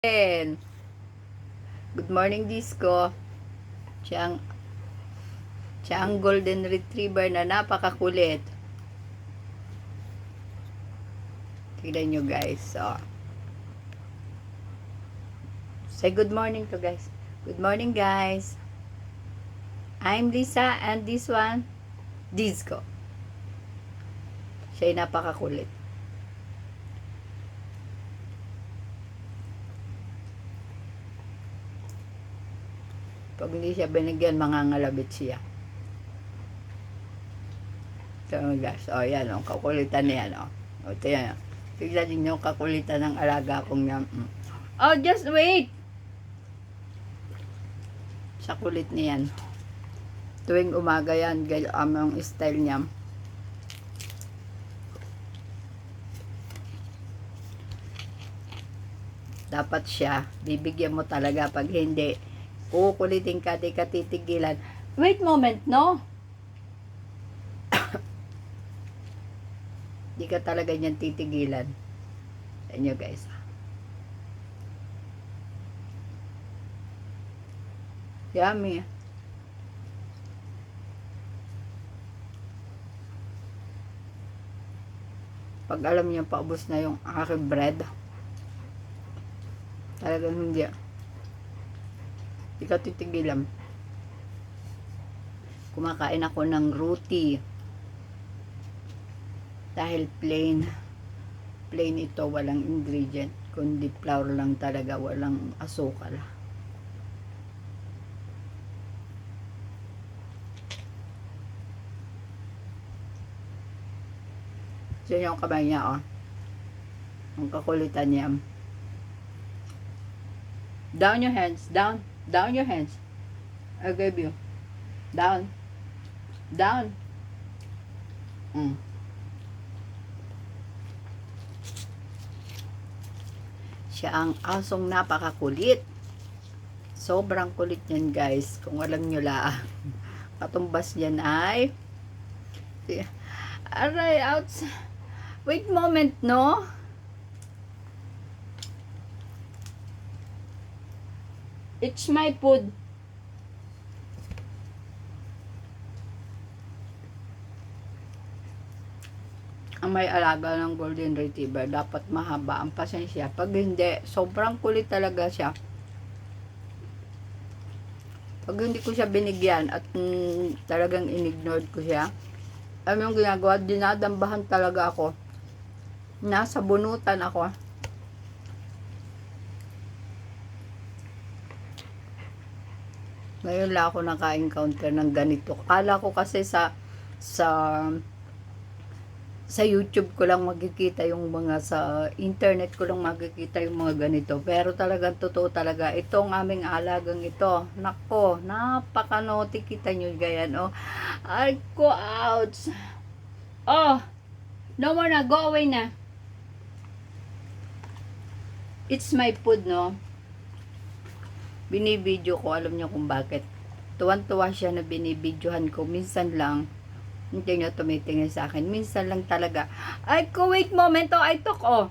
Good morning, Disco. Siya ang golden retriever na napakakulit. Tignan nyo, guys. So, say good morning to guys. Good morning, guys. I'm Lisa and this one, Disco. Siya ay napakakulit. Pag hindi siya binigyan, mangangalabit siya. So, guys. O, yan. O, kakulitan niyan. O, ito yan. Tignan niyo yung kakulitan ng alaga kong yan. Oh, just wait! Sa kulit niyan. Tuwing umaga yan, guys, ang style niya. Dapat siya, bibigyan mo talaga. Pag hindi, kukulitin ka, di ka titigilan. Wait moment, no? Di ka talaga niyan titigilan. Sa inyo, guys. Yummy. Pag alam niyo, paubos na yung aking bread. Talagang hindi. Di ka titigilan. Kumakain ako ng roti. Dahil plain ito, walang ingredient. Kundi flour lang talaga, walang asukal. So yung kamay niya, oh. Ang kakulitan niya. Down your hands. Down. Down your hands. I gave you. Down. Down. Siya ang asong napakakulit. Sobrang kulit niyan, guys. Kung alam nyo lang. Katumbas niyan ay aray, outs. Wait moment, no? It's my food. Ang may alaga ng golden retriever, dapat mahaba ang pasensya. Pag hindi, sobrang kulit talaga siya. Pag hindi ko siya binigyan at talagang inignored ko siya, alam yung ginagawa, dinadambahan talaga ako. Nasa bunutan ako. Ngayon lang ako naka-encounter ng ganito. Akala ko kasi sa YouTube ko lang magkikita yung mga, sa internet ko lang magkikita yung mga ganito. Pero talagang totoo talaga. Itong aming alagang ito. Nako, napaka-naughty, kita nyo ganyan. Oh, ay ko, ouch. Oh, no more na, go away na. It's my food, no? Binibidyo ko, alam nyo kung bakit. Tuwan-tuwa siya na binibidyohan ko. Minsan lang, hindi nyo tumitingin sa akin. Minsan lang talaga. Ay, wait moment, oh, I took, oh.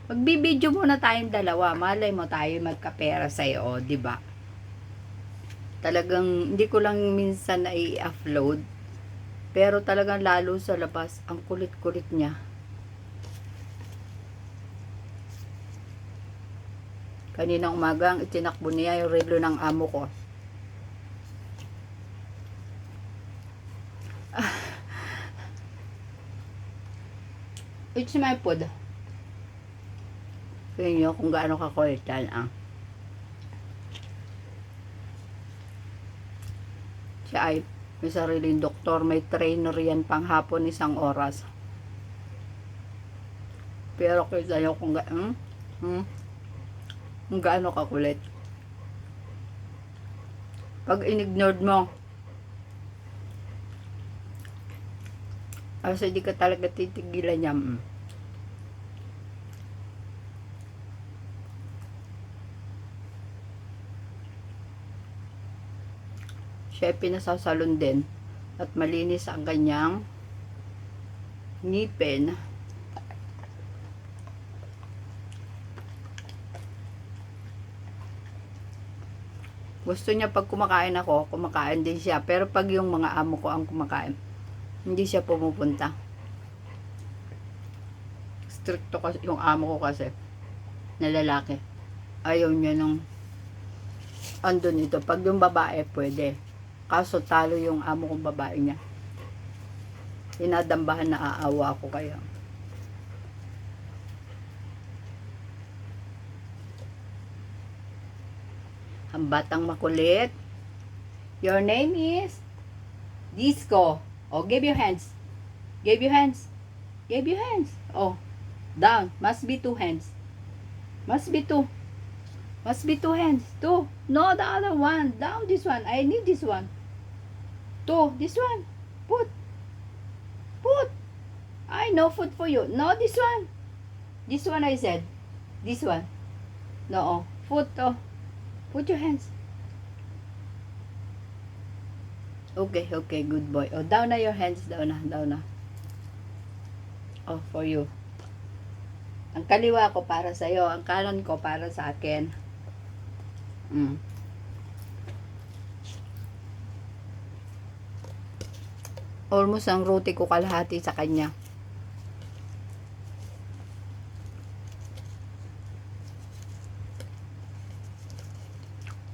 Magbibidyo muna tayong dalawa. Malay mo tayo magkapera sa'yo, oh, diba? Talagang, hindi ko lang minsan na i-upload. Pero talagang lalo sa labas, ang kulit-kulit niya. Kaninang umaga, ang itinakbo niya yung relo ng amo ko. It's my food. Kaya nyo kung gaano kakulitan, ah. Siya ay may sariling doktor, may trainer yan panghapon 1 oras. Pero kita nyo kung gaano kakulit. Pag inignored mo, kasi di ka talaga titigilan niya. Siya pinasasalon din at malinis ang kanyang ngipin. Gusto niya pag kumakain ako, kumakain din siya. Pero pag yung mga amo ko ang kumakain, hindi siya pumupunta. Stricto kasi yung amo ko kasi, na lalaki. Ayaw niya nung andun ito. Pag yung babae, pwede. Kaso talo yung amo kong babae niya. Dinadambahan na aawa ako kaya. Ang batang makulit. Your name is Disco. Oh, give your hands. Give your hands. Give your hands. Oh, down. Must be 2 hands. Must be 2. Must be 2 hands. 2. No, the other one. Down this one. I need this one. 2. This one. Put. Put. I no food for you. No, this one. This one I said. This one. No. Foot. Oh. Put your hands. Okay, okay, good boy. Oh, down na your hands. Down na, down na. Oh, for you. Ang kaliwa ko para sa'yo. Ang kanan ko para sa akin. Almost ang roti ko kalahati sa kanya.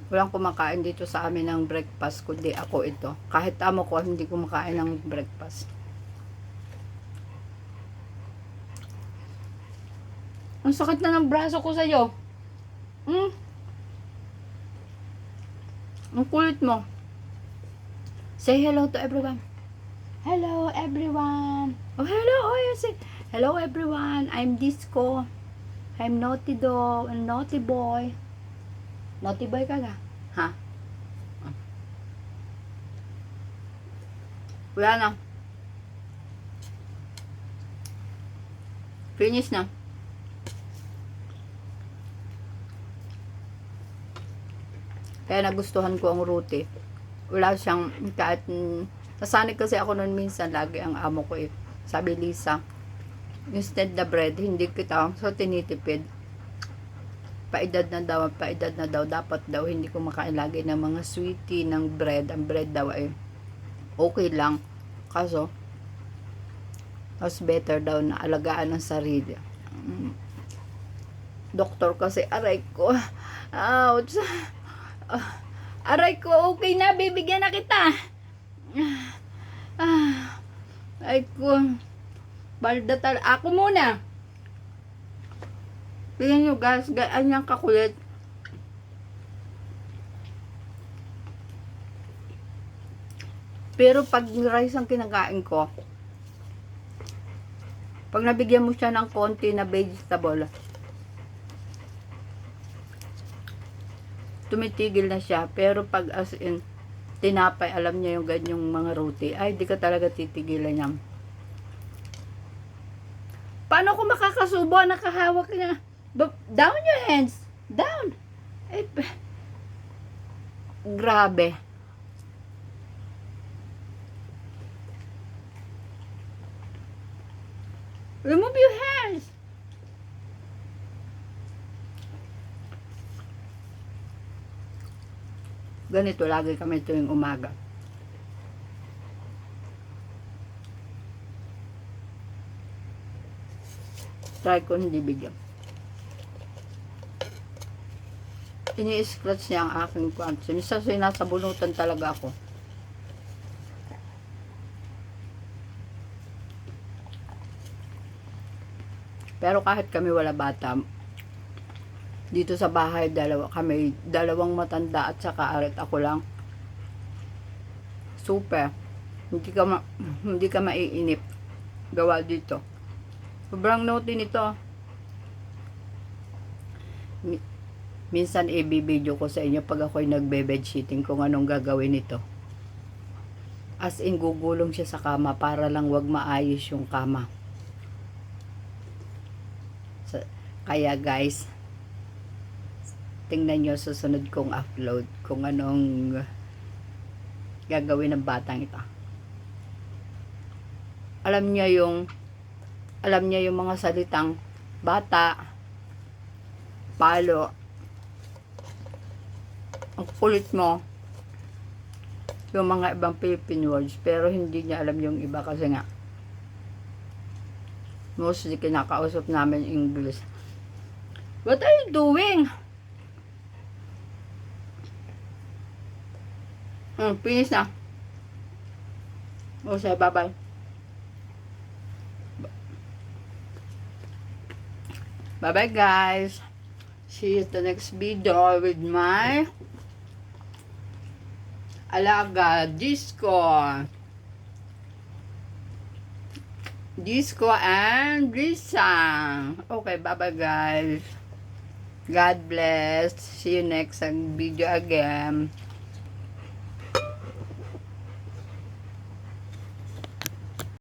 Walang kumakain dito sa amin ng breakfast, kundi ako ito. Kahit amo ko, hindi kumakain ng breakfast. Ang sakit na ng braso ko sa'yo. Ang kulit mo. Say hello to everyone. Hello, everyone. Oh, hello. Oh, you say, hello, everyone. I'm Disco. I'm naughty dog, naughty boy. Naughty boy ka ga? Ha? Wala na. Finish na. Kaya nagustuhan ko ang roti. Wala siyang kahit nasanay kasi ako noon minsan lagi ang amo ko eh. Sabi Lisa, instead na bread, hindi kita so tinitipid. Paedad na daw, dapat daw hindi ko makain lagi ng mga sweetie ng bread. Ang bread daw ay okay lang. Kaso, mas better daw na alagaan ng sarili. Doktor kasi, aray ko, ouch, aray ko, okay na, bibigyan na kita. Ay ko, balda talaga. Ako muna. Tingnan nyo guys, ganyan kakulit. Pero pag rice ang kinakain ko, pag nabigyan mo siya ng konti na vegetable, tumitigil na siya. Pero pag as in, tinapay, alam niya yung ganyang mga roti, ay di ka talaga titigilan niya. Paano ko makakasubo? Nakahawak niya. Down your hands. Down. Ay, grabe. Remove your hands. Ganito lagi kami tuwing umaga. Try ko hindi bigyan. Ini-scratch niya ang aking kwan. Minsan sinasabunutan talaga ako. Pero kahit kami wala bata, dito sa bahay, dalawang matanda at saka arit ako lang. Super. Hindi ka maiinip. Gawa dito. Sobrang naughty nito. Minsan i-video ko sa inyo pag ako'y nagbe-bedsheeting kung anong gagawin nito. As in, gugulong siya sa kama para lang wag maayos yung kama. Kaya guys, tingnan nyo susunod kong upload kung anong gagawin ng batang ito. Alam niya yung mga salitang bata, palo. kulit mo yung mga ibang Philippine words, pero hindi niya alam yung iba kasi nga mostly kinakausap namin English. What are you doing? Finish na. O, say bye-bye. Bye-bye, guys. See you at the next video with my alaga, Disco. Disco and Risa. Okay, bye-bye, guys. God bless. See you next video again.